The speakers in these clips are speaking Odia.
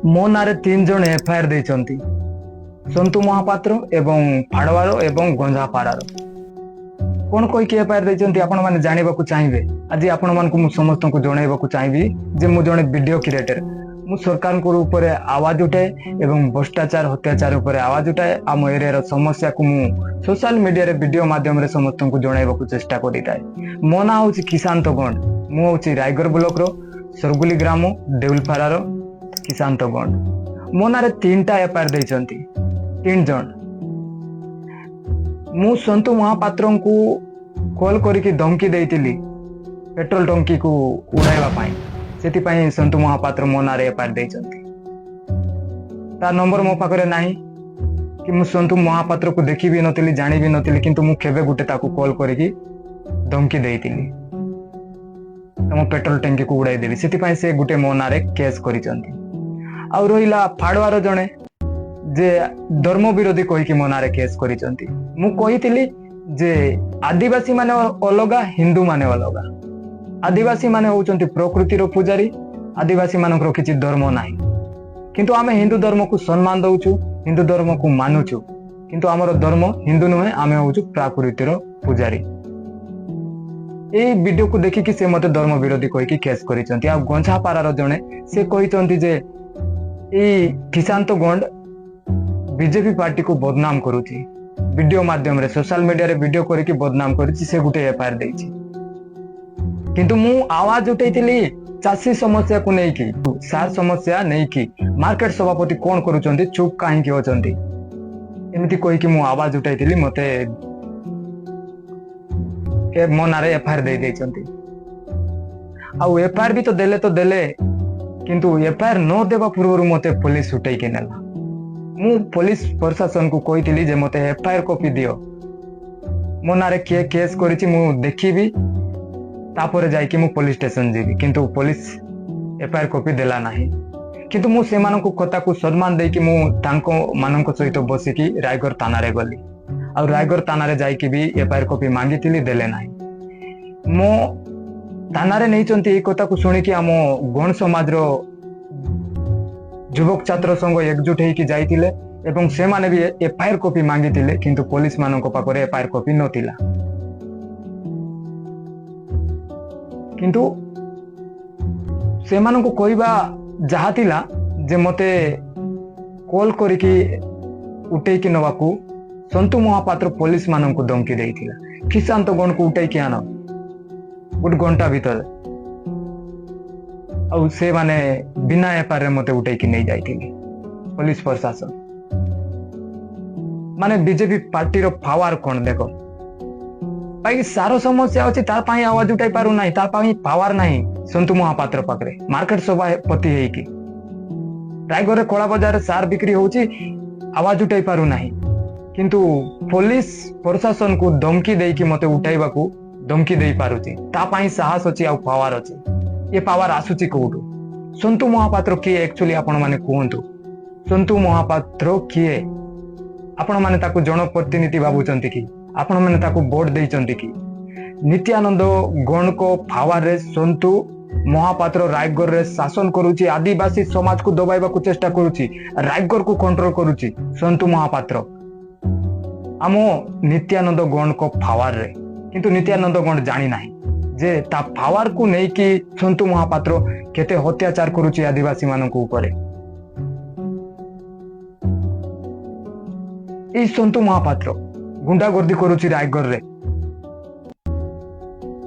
ମୋ ନାଁରେ 3 ଜଣ ଏଫଆଇଆର ଦେଇଛନ୍ତି। ସନ୍ତୁ ମହାପାତ୍ର ଏବଂ ଫାଡୱାର ଏବଂ ଗଞ୍ଜାପାରାର। କଣ କହିକି ଏଫଆଇଆର ଦେଇଛନ୍ତି ଆପଣ ମାନେ ଜାଣିବାକୁ ଚାହିଁବେ? ଆଜି ଆପଣ ମାନଙ୍କୁ ମୁଁ ସମସ୍ତଙ୍କୁ ଜଣାଇବାକୁ ଚାହିଁବି ଯେ ମୁଁ ଜଣେ ଭିଡିଓ କ୍ରିଏଟର। ମୁଁ ସରକାରଙ୍କ ଉପରେ ଆୱାଜ ଉଠାଏ ଏବଂ ଭ୍ରଷ୍ଟାଚାର ଅତ୍ୟାଚାର ଉପରେ ଆୱାଜ ଉଠାଏ। ଆମ ଏରିଆର ସମସ୍ୟାକୁ ମୁଁ ସୋସିଆଲ ମିଡିଆରେ ଭିଡିଓ ମାଧ୍ୟମରେ ସମସ୍ତଙ୍କୁ ଜଣାଇବାକୁ ଚେଷ୍ଟା କରିଥାଏ। ମୋ ନାଁ ହଉଛି କିଶାନ୍ତ ଗଣ୍ଡ। ମୁଁ ହଉଛି ରାୟଗଡ଼ ବ୍ଲକର ସରଗୁଲି ଗ୍ରାମ ଦେଉଲପାରାର କିଶାନ୍ତ ଗଣ୍ଡ। ମୋ ନାଁରେ 3ଟା ଏଫଆଇଆର ଦେଇଛନ୍ତି, 3 ଜଣ। ମୁଁ ସନ୍ତୁ ମହାପାତ୍ରଙ୍କୁ କଲ୍ କରିକି ଧମକି ଦେଇଥିଲି ପେଟ୍ରୋଲ ଟଙ୍କିକୁ ଉଡାଇବା ପାଇଁ। ସେଥିପାଇଁ ସନ୍ତୁ ମହାପାତ୍ର ମୋ ନାଁରେ ଏଫଆଇଆର ଦେଇଛନ୍ତି। ତା ନମ୍ବର ମୋ ପାଖରେ ନାହିଁ କି ମୁଁ ସନ୍ତୁ ମହାପାତ୍ରକୁ ଦେଖି ବି ନଥିଲି, ଜାଣି ବି ନଥିଲି, କିନ୍ତୁ ମୁଁ କେବେ ଗୋଟେ ତାକୁ କଲ୍ କରିକି ଧମକି ଦେଇଥିଲି ତମ ପେଟ୍ରୋଲ ଟାଙ୍କିକୁ ଉଡାଇ ଦେବି। ସେଥିପାଇଁ ସେ ଗୋଟେ ମୋ ନାଁରେ କେସ୍ କରିଛନ୍ତି। ଆଉ ରହିଲା ଫାଡୱାର ଜଣେ ଯେ ଧର୍ମ ବିରୋଧୀ କହିକି ମୋ ନାଁରେ କେସ୍ କରିଛନ୍ତି। ମୁଁ କହିଥିଲି ଯେ ଆଦିବାସୀ ମାନେ ଅଲଗା, ହିନ୍ଦୁ ମାନେ ଅଲଗା। ଆଦିବାସୀ ମାନେ ହଉଛନ୍ତି ପ୍ରକୃତିର ପୂଜାରୀ। ଆଦିବାସୀ ମାନଙ୍କର କିଛି ଧର୍ମ ନାହିଁ, କିନ୍ତୁ ଆମେ ହିନ୍ଦୁ ଧର୍ମକୁ ସମ୍ମାନ ଦଉଛୁ, ହିନ୍ଦୁ ଧର୍ମକୁ ମାନୁଛୁ। କିନ୍ତୁ ଆମର ଧର୍ମ ହିନ୍ଦୁ ନୁହେଁ, ଆମେ ହଉଛୁ ପ୍ରକୃତିର ପୂଜାରୀ। ଏଇ ଭିଡିଓକୁ ଦେଖିକି ସେ ମତେ ଧର୍ମ ବିରୋଧୀ କହିକି କେସ୍ କରିଛନ୍ତି। ଆଉ ଗଞ୍ଜାପାରାର ଜଣେ ସେ କହିଛନ୍ତି ଯେ ଏଇ କିଶାନ୍ତ ଗଣ୍ଡ ବିଜେପି ପାର୍ଟିକୁ ବଦନାମ କରୁଛି, ଭିଡିଓ ମାଧ୍ୟମରେ ସୋସିଆଲ ମିଡିଆରେ ଭିଡିଓ କରିକି ବଦନାମ କରିଛି। ସେ ଗୋଟେ ଏଫଆଇଆର ଦେଇଛି। କିନ୍ତୁ ମୁଁ ଆୱାଜ ଉଠେଇଥିଲି ଚାଷୀ ସମସ୍ୟାକୁ ନେଇକି, ସାର ସମସ୍ୟା ନେଇକି। ମାର୍କେଟ ସଭାପତି କଣ କରୁଛନ୍ତି, ଚୁପ୍ କାହିଁକି ଅଛନ୍ତି, ଏମିତି କହିକି ମୁଁ ଆୱାଜ ଉଠାଇଥିଲି। ମତେ ମୋ ନାଁରେ ଏଫଆଇଆର ଦେଇଛନ୍ତି। ଆଉ ଏଫଆଇଆର ବି ତ ଦେଲେ, କିନ୍ତୁ ଏଫଆଇଆର ନ ଦେବା ପୂର୍ବରୁ ମତେ ପୋଲିସ ଉଠେଇକି ନେଲା। ମୁଁ ପୋଲିସ ପ୍ରଶାସନକୁ କହିଥିଲି ଯେ ମତେ ଏଫଆଇଆର କପି ଦିଅ, ମୋ ନାଁରେ କିଏ କେସ୍ କରିଛି ମୁଁ ଦେଖିବି, ତାପରେ ଯାଇକି ମୁଁ ପୋଲିସ ଷ୍ଟେସନ ଯିବି। କିନ୍ତୁ ପୋଲିସ ଏଫଆଇଆର କପି ଦେଲା ନାହିଁ। କିନ୍ତୁ ମୁଁ ସେମାନଙ୍କ କଥାକୁ ସମ୍ମାନ ଦେଇକି ମୁଁ ତାଙ୍କ ମାନଙ୍କ ସହିତ ବସିକି ରାୟଗଡ଼ ଥାନାରେ ଗଲି। ଆଉ ରାୟଗଡ଼ ଥାନାରେ ଯାଇକି ବି ଏଫଆଇଆର କପି ମାଗିଥିଲି, ଦେଲେ ନାହିଁ। ମୋ ଥାନାରେ ନେଇଛନ୍ତି ଏଇ କଥାକୁ ଶୁଣିକି ଆମ ଗଣ ସମାଜର ଯୁବକ ଛାତ୍ର ସଂଘ ଏକଜୁଟ ହେଇକି ଯାଇଥିଲେ ଏବଂ ସେମାନେ ବି ଏଫଆଇଆର କପି ମାଗିଥିଲେ, କିନ୍ତୁ ପୋଲିସ ମାନଙ୍କ ପାଖରେ ଏଫଆଇଆର କପି ନଥିଲା। କିନ୍ତୁ ସେମାନଙ୍କୁ କହିବା ଯାହା ଥିଲା ଯେ ମତେ କଲ୍ କରିକି ଉଠେଇକି ନେବାକୁ ସନ୍ତୁ ମହାପାତ୍ର ପୋଲିସ ମାନଙ୍କୁ ଧମକି ଦେଇଥିଲା। କିଶାନ୍ତ ଗଣକୁ ଉଠେଇକି ଆଣ ଗୋଟେ ଘଣ୍ଟା ଭିତରେ। ଆଉ ସେମାନେ ବିନା ଏଫଆଇଆରରେ ମତେ ଉଠେଇକି ନେଇ ଯାଇଥିଲେ ପୋଲିସ ପ୍ରଶାସନ। ମାନେ ବିଜେପି ପାର୍ଟିର ପାୱାର କଣ ଦେଖ ଭାଇ। ସାର ସମସ୍ୟା ଅଛି, ତା ପାଇଁ ଆୱାଜ ଉଠାଇ ପାରୁନାହିଁ, ତା ପାଇଁ ପାୱାର ନାହିଁ ସନ୍ତୁ ମହାପାତ୍ର ପାଖରେ। ମାର୍କେଟ ସଭାପତି ହେଇକି ରାୟଗଡ଼ରେ କଳା ବଜାରରେ ସାର ବିକ୍ରି ହଉଛି, ଆୱାଜ ଉଠାଇ ପାରୁନାହିଁ। କିନ୍ତୁ ପୋଲିସ ପ୍ରଶାସନକୁ ଧମକି ଦେଇକି ମତେ ଉଠାଇବାକୁ ଧମକି ଦେଇ ପାରୁଛି। ତା ପାଇଁ ସାହସ ଅଛି ଆଉ ପାୱାର ଅଛି। ଏ ପାୱାର ଆସୁଛି କୋଉଠୁ? ସନ୍ତୁ ମହାପାତ୍ର କିଏ ଆକ୍ଚୁଆଲି ଆପଣ ମାନେ କୁହନ୍ତୁ। ସନ୍ତୁ ମହାପାତ୍ର କିଏ? ଆପଣ ମାନେ ତାକୁ ଜନପ୍ରତିନିଧି ଭାବୁଛନ୍ତି କି? ଆପଣ ମାନେ ତାକୁ ଭୋଟ ଦେଇଛନ୍ତି କି? ନିତ୍ୟାନନ୍ଦ ଗଣଙ୍କ ପାୱାରରେ ସନ୍ତୁ ମହାପାତ୍ର ରାୟଗଡ଼ରେ ଶାସନ କରୁଛି। ଆଦିବାସୀ ସମାଜକୁ ଦବାଇବାକୁ ଚେଷ୍ଟା କରୁଛି, ରାୟଗଡ଼କୁ କଣ୍ଟ୍ରୋଲ କରୁଛି ସନ୍ତୁ ମହାପାତ୍ର ଆମ ନିତ୍ୟାନନ୍ଦ ଗଣଙ୍କ ପାୱାରରେ। କିନ୍ତୁ ନିତ୍ୟାନନ୍ଦ ଗଣ ଜାଣିନାହିଁ ଯେ ତା ପାୱାରକୁ ନେଇକି ସନ୍ତୁ ମହାପାତ୍ର କେତେ ଅତ୍ୟାଚାର କରୁଛି ଆଦିବାସୀ ମାନଙ୍କ ଉପରେ। ଏଇ ସନ୍ତୁ ମହାପାତ୍ର ଗୁଣ୍ଡାଗର୍ଦ୍ଦି କରୁଛି ରାୟଗଡ଼ରେ।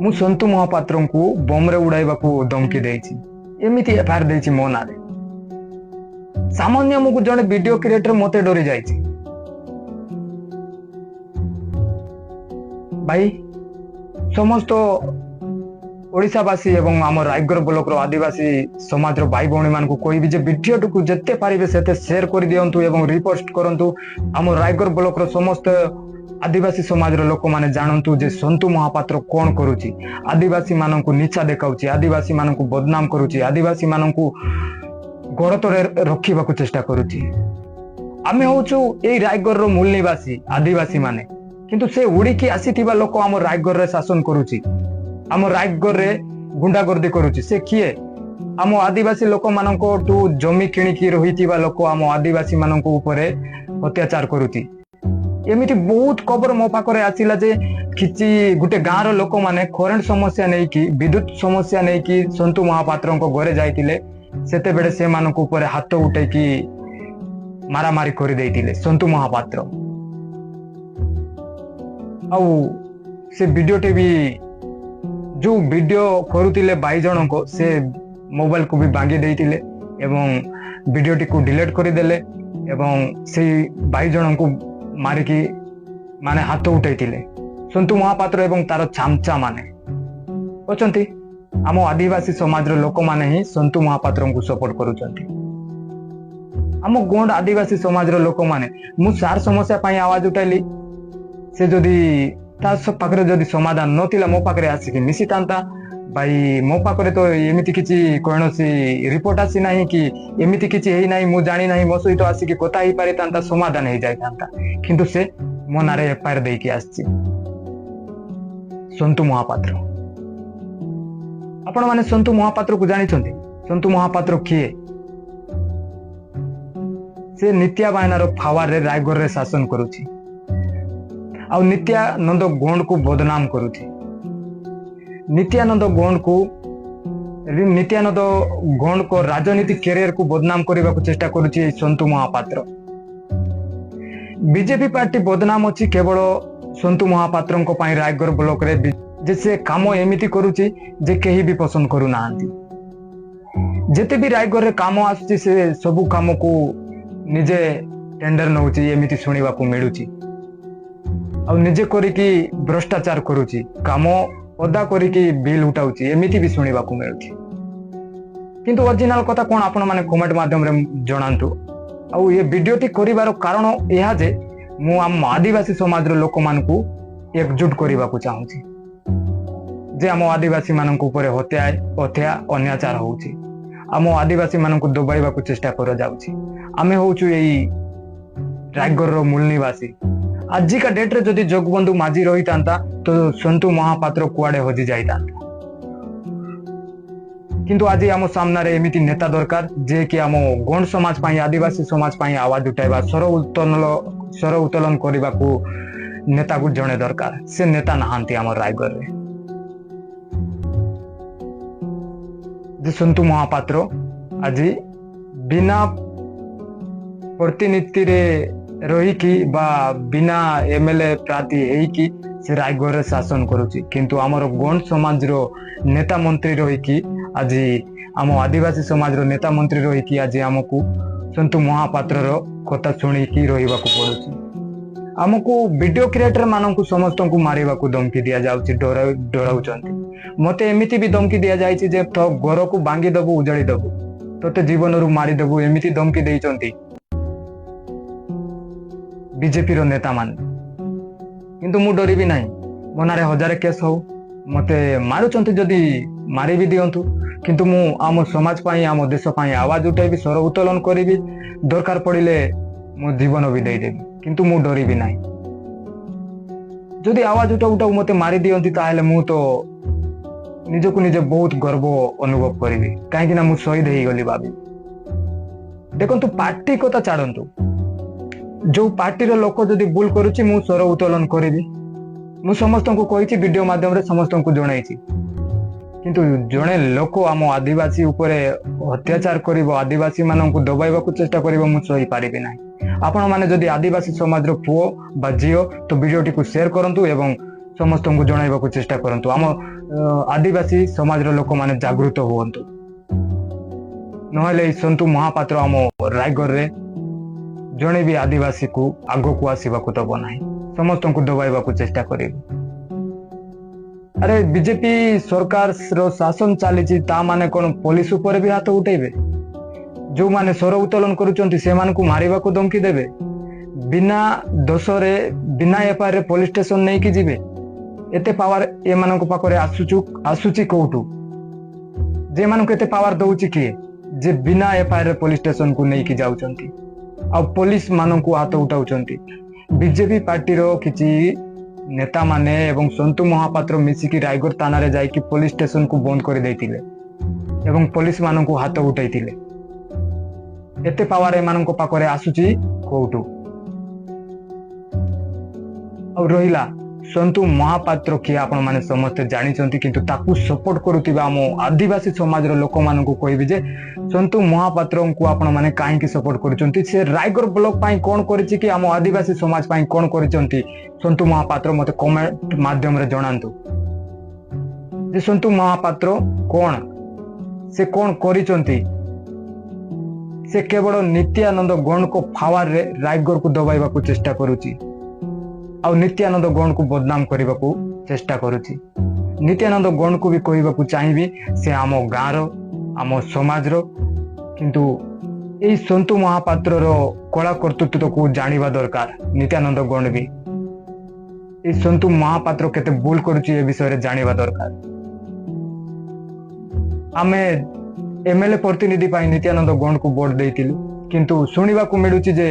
ମୁଁ ସନ୍ତୁ ମହାପାତ୍ରଙ୍କୁ ବମରେ ଉଡାଇବାକୁ ଧମକି ଦେଇଛି, ଏମିତି ଏଫଆଇଆର ଦେଇଛି ମୋ ନାଁରେ। ସାମାନ୍ୟ ମୁଁ ଜଣେ ଭିଡିଓ କ୍ରିଏଟର, ମତେ ଡରି ଯାଇଛି ଭାଇ। ସମସ୍ତ ଓଡ଼ିଶାବାସୀ ଏବଂ ଆମ ରାୟଗଡ଼ ବ୍ଲକର ଆଦିବାସୀ ସମାଜର ଭାଇ ଭଉଣୀ ମାନଙ୍କୁ କହିବି ଯେ ଭିଡିଓଟିକୁ ଯେତେ ପାରିବେ ସେତେ ସେୟାର କରିଦିଅନ୍ତୁ ଏବଂ ରିପୋଷ୍ଟ କରନ୍ତୁ। ଆମ ରାୟଗଡ଼ ବ୍ଲକର ସମସ୍ତ ଆଦିବାସୀ ସମାଜର ଲୋକମାନେ ଜାଣନ୍ତୁ ଯେ ସନ୍ତୁ ମହାପାତ୍ର କଣ କରୁଛି। ଆଦିବାସୀ ମାନଙ୍କୁ ନିଚା ଦେଖାଉଛି, ଆଦିବାସୀ ମାନଙ୍କୁ ବଦନାମ କରୁଛି, ଆଦିବାସୀ ମାନଙ୍କୁ ଗୋଡ଼ ତଳେ ରଖିବାକୁ ଚେଷ୍ଟା କରୁଛି। ଆମେ ହଉଛୁ ଏଇ ରାୟଗଡ଼ର ମୂଳ ନିବାସୀ ଆଦିବାସୀ ମାନେ, କିନ୍ତୁ ସେ ଉଡିକି ଆସିଥିବା ଲୋକ ଆମ ରାୟଗଡ଼ରେ ଶାସନ କରୁଛି, ଆମ ରାୟଗଡ଼ରେ ଗୁଣ୍ଡାଗର୍ଦ୍ଦି କରୁଛି। ସେ କିଏ? आम आदिवासी लोक मानू जमी किणिकी रही लोक आम आदिवासी मान अत्याचार करुच्ची एमती बहुत खबर मो पाखे आसला जे किसी गोटे गाँव लोक मैंने करेन्ट समस्या नहीं कि विद्युत समस्या नहीं कि संतु महापात्र घरे जाते से हाथ उठेकी मारामारी कर संतु महापात्र आउ से वीडियोटे भी जो वीडियो करुले 22 जन को से मोबाइल को भी भांगी देते एवं वीडियोटी को डिलीट करदेले एवं से 22 जन को मारिकी माने हाथ उठे संतु महापात्र एवं तार चामचा माने अच्छी आम आदिवासी समाज लोक माने ही संतु महापात्र को सपोर्ट करुचंती आम गोंड आदिवासी समाज लोक माने मु सार समस्या पाई आवाज उठाइली से जदि पाखे जदि समाधान नथिला मो पाखे आसिक मिसी था भाई मो पाखे तो एमती किसी कौन रिपोर्ट आसी ना कि एमती किसी है ना मु जानी ना मो सहित आसिक कथा ही पारि था समाधान हो जाता किंतु से मो नारे एफआईआर देकी आसी संतु महापात्र आपण माने संतु महापात्र को जानी संतु महापात्र किए से नित्या बायनार फावार रे रायगढ़ रे शासन करुची आउ नित्यानंद गोंड को बदनाम करुची नित्यानंद गोंड को राजनीति कैरियर को बदनाम करने को चेष्टा करुची संतु महापात्र बीजेपी पार्टी बदनाम अच्छी केवल संतु महापात्र रायगढ़ ब्लॉक रे जे से काम एमिति करुची जे कहीं भी पसंद करू नाहंती जेते भी रायगढ़ रे काम आसुची से सबु काम को निजे टेंडर नउची एमिति सुनिबा को मिलुची आ निजे करिकी भ्रष्टाचार करुची काम अदा करिकी बिल उठाउची एमिति भी सुनिबा को मिलुची किंतु ओरिजिनल कथा कोन आपण माने कमेंट माध्यम रे जणांतु आ ये वीडियोटी करिवार कारण एहा जे मु आम आदिवासी समाज रो लोक मान को एकजुट करबा को चाहूची जे आम आदिवासी मान ऊपर हत्या अन्याचार होउची आम आदिवासी मान को दबाइबा को चेष्टा कर जाउची आमे होउछु एई रायगढ़ रो मूल निवासी आज का डेट रे जदि जगबंधु माझी रही था तो संतु महापात्र कुआडे हजि जाइता किंतु आज आम सामने एमिति नेता दरकार जे कि आम गोंड समाज पाई आदिवासी समाज पाई आवाज उठाइबा स्वर उत्तोलन करने को नेता को जड़े दरकार से नेता नहांती आम रायगढ़ रे जे संतु महापात्र आज बिना प्रतिनिधि रे रही कि बा बिना एमएलए प्रार्थी है कि से रायगढ़ रे शासन करुची किंतु आमर गोंड समाज रो नेता मंत्री रही कि आज आम आदिवासी समाज रो नेता मंत्री रही कि आज आमको संतु महापात्र रो कथा सुनी कि रहिबा को पड़ुची आमको वीडियो क्रिएटर मानक समस्त को मारिबा को धमकी दिया जाउची डराउचंती मते एमिति भी धमकी दिया जाइछि जे तो घर को भांगी दबु उजाड़ी दबु तोते जीवन रु मारी दबु एमिति धमकी देइचंती बीजेपी रो नेता मान किंतु मु डरी भी नहीं मनारे 1000 केस हो मते मारुचंती जदि मारी भी दियंतु किंतु मु आम समाज पाई आम देश पाई आवाज उठाइबी स्वर उत्तोलन करिबी दरकार पड़िले मो जीवन भी दे देबी किंतु मु डरी भी नहीं जदि आवाज उठा मते मारी दियंती ताहेले मु तो निजको निजे बहुत गर्व अनुभव करिबी काहेकि ना मु शहीद हेई गली भाबी देखंतु पार्टी कथा छाड़ंतु जो पार्टी रो लोक जदि भूल करूची मु स्वर उत्तोलन करिबी मु समस्त को कहिछि वीडियो माध्यम रे समस्त को जणाइछि किंतु जणे लोक आम आदिवासी ऊपर अत्याचार करिवो आदिवासी मानन को दबाइबा को चेष्टा करिवो मु सही पारिबे नाही आपण माने जदि आदिवासी समाज रो पुओ बा झियो तो वीडियोटी को शेयर करंतु एवं समस्त को जणाइबा को चेष्टा करंतु आम आदिवासी समाज रो लोक माने जागृत होवंतु नहले संतु महापात्र आम रायगढ़ रे जणे भी आदिवासी को आगो को आसीबा को दबो नाही समस्त को दबाइबा को चेष्टा करिबो अरे बीजेपी सरकार रो शासन चली ता माने कोन पुलिस ऊपर भी हाथ उठेबे जो माने स्वर उत्तोलन करूचंती से मान को मारिबा को धमकी देबे बिना दोष रे बिना एफआईआर रे पुलिस स्टेशन नहीं कि जीवे एते पावर ए मान को पाखरे आसुची कोठू जे मान को एते पावर दउची किए जे बिना एफआईआर रे पुलिस स्टेशन को नहीं कि जाउचंती आ पुलिस मान को हाथ उठाउचंती बीजेपी पार्टी रो किछि नेता माने एवं संतु महापात्र मिसिकी रायगढ़ थाना रे जाई कि पुलिस स्टेशन को बंद कर देतिले ଏବଂ ପୋଲିସ ମାନଙ୍କୁ ହାତ ଉଠାଇଥିଲେ। ଏତେ ପାୱାର ଏମାନଙ୍କ ପାଖରେ ଆସୁଛି କୋଉଠୁ? ଆଉ ରହିଲା ସନ୍ତୁ ମହାପାତ୍ର କିଏ ଆପଣ ମାନେ ସମସ୍ତେ ଜାଣିଛନ୍ତି, କିନ୍ତୁ ତାକୁ ସପୋର୍ଟ କରୁଥିବା ଆମ ଆଦିବାସୀ ସମାଜର ଲୋକମାନଙ୍କୁ କହିବି ଯେ ସନ୍ତୁ ମହାପାତ୍ରଙ୍କୁ ଆପଣ ମାନେ କାହିଁକି ସପୋର୍ଟ କରୁଛନ୍ତି? ସେ ରାୟଗଡ଼ ବ୍ଲକ ପାଇଁ କଣ କରିଛି କି ଆମ ଆଦିବାସୀ ସମାଜ ପାଇଁ କଣ କରିଛନ୍ତି ସନ୍ତୁ ମହାପାତ୍ର? ମତେ କମେଣ୍ଟ ମାଧ୍ୟମରେ ଜଣାନ୍ତୁ ଯେ ସନ୍ତୁ ମହାପାତ୍ର କଣ, ସେ କଣ କରିଛନ୍ତି? ସେ କେବଳ ନିତ୍ୟାନନ୍ଦ ଗୌଣ୍ଡଙ୍କ ପାୱାରରେ ରାୟଗଡ଼କୁ ଦବାଇବାକୁ ଚେଷ୍ଟା କରୁଛି ଆଉ ନିତ୍ୟାନନ୍ଦ ଗୌଣ୍ଡକୁ ବଦନାମ କରିବାକୁ ଚେଷ୍ଟା କରୁଛି। ନିତ୍ୟାନନ୍ଦ ଗୌଣ୍ଡକୁ ବି କହିବାକୁ ଚାହିଁବି ସେ ଆମ ଗାଁର, ଆମ ସମାଜର, କିନ୍ତୁ ଏଇ ସନ୍ତୁ ମହାପାତ୍ରର କଳା କର୍ତ୍ତୃତ୍ୱକୁ ଜାଣିବା ଦରକାର। ନିତ୍ୟାନନ୍ଦ ଗୌଣ୍ଡ ବି ଏଇ ସନ୍ତୁ ମହାପାତ୍ର କେତେ ଭୁଲ କରୁଛି ଏ ବିଷୟରେ ଜାଣିବା ଦରକାର। ଆମେ ଏମଏଲଏ ପ୍ରତିନିଧି ପାଇଁ ନିତ୍ୟାନନ୍ଦ ଗୌଣ୍ଡକୁ ଭୋଟ ଦେଇଥିଲୁ, କିନ୍ତୁ ଶୁଣିବାକୁ ମିଳୁଛି ଯେ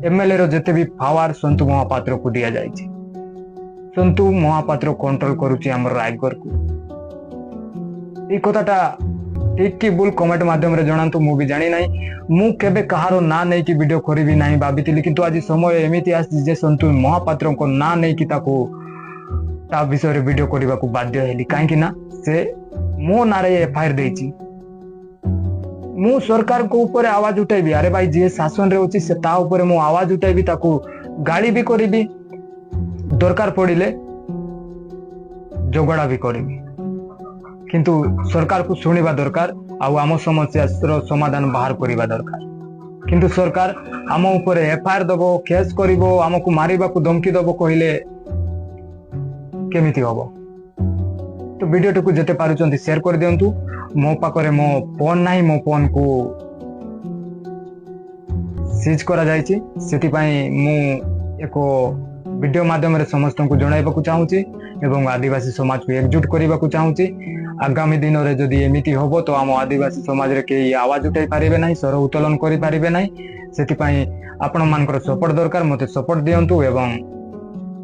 ଏମଏଲଏ ର ଯେତେ ବି ପାୱାର ସନ୍ତୁ ମହାପାତ୍ରକୁ ଦିଆଯାଇଛି। ସନ୍ତୁ ମହାପାତ୍ର କଣ୍ଟ୍ରୋଲ କରୁଛି ଆମର ରାୟଗଡ଼କୁ। ଏଇ କଥାଟା ଠିକ କି ଭୁଲ କମେଣ୍ଟ ମାଧ୍ୟମରେ ଜଣାନ୍ତୁ, ମୁଁ ବି ଜାଣି ନାହିଁ। ମୁଁ କେବେ କାହାର ନାଁ ନେଇକି ଭିଡିଓ କରିବି ନାହିଁ ଭାବିଥିଲି, କିନ୍ତୁ ଆଜି ସମୟ ଏମିତି ଆସିଛି ଯେ ସନ୍ତୁ ମହାପାତ୍ରଙ୍କ ନାଁ ନେଇକି ତା ବିଷୟରେ ଭିଡିଓ କରିବାକୁ ବାଧ୍ୟ ହେଲି। କାହିଁକି ନା ସେ ମୋ ନାଁରେ ଏଫଆଇଆର ଦେଇଛି। ମୁଁ ସରକାରଙ୍କ ଉପରେ ଆୱାଜ ଉଠାଇବି। ଆରେ ଭାଇ, ଯିଏ ଶାସନରେ ଅଛି ସେ ତା ଉପରେ ମୁଁ ଆୱାଜ ଉଠାଇବି, ତାକୁ ଗାଳି ବି କରିବି, ଦରକାର ପଡ଼ିଲେ ଝଗଡ଼ା ବି କରିବି। କିନ୍ତୁ ସରକାରକୁ ଶୁଣିବା ଦରକାର ଆଉ ଆମ ସମସ୍ୟାର ସମାଧାନ ବାହାର କରିବା ଦରକାର। କିନ୍ତୁ ସରକାର ଆମ ଉପରେ ଏଫଆଇଆର ଦବ, କେସ୍ କରିବ, ଆମକୁ ମାରିବାକୁ ଧମକି ଦବ କହିଲେ କେମିତି ହବ? ତ ଭିଡିଓଟିକୁ ଯେତେ ପାରୁଛନ୍ତି ସେୟାର କରିଦିଅନ୍ତୁ। ମୋ ପାଖରେ ମୋ ଫୋନ ନାହିଁ, ମୋ ଫୋନକୁ ସିଜ୍ କରାଯାଇଛି, ସେଥିପାଇଁ ମୁଁ ଏକ ଭିଡିଓ ମାଧ୍ୟମରେ ସମସ୍ତଙ୍କୁ ଜଣାଇବାକୁ ଚାହୁଁଛି ଏବଂ ଆଦିବାସୀ ସମାଜକୁ ଏକଜୁଟ କରିବାକୁ ଚାହୁଁଛି। ଆଗାମୀ ଦିନରେ ଯଦି ଏମିତି ହବ ତ ଆମ ଆଦିବାସୀ ସମାଜରେ କେହି ଆୱାଜ ଉଠାଇ ପାରିବେ ନାହିଁ, ସ୍ୱର ଉତ୍ତୋଳନ କରିପାରିବେ ନାହିଁ। ସେଥିପାଇଁ ଆପଣମାନଙ୍କର ସପୋର୍ଟ ଦରକାର। ମୋତେ ସପୋର୍ଟ ଦିଅନ୍ତୁ ଏବଂ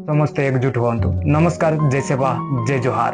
ସମସ୍ତେ ଏକଜୁଟ ହୁଅନ୍ତୁ। ନମସ୍କାର, ଜୟ ସେବା, ଜୟ ଜୋହାର।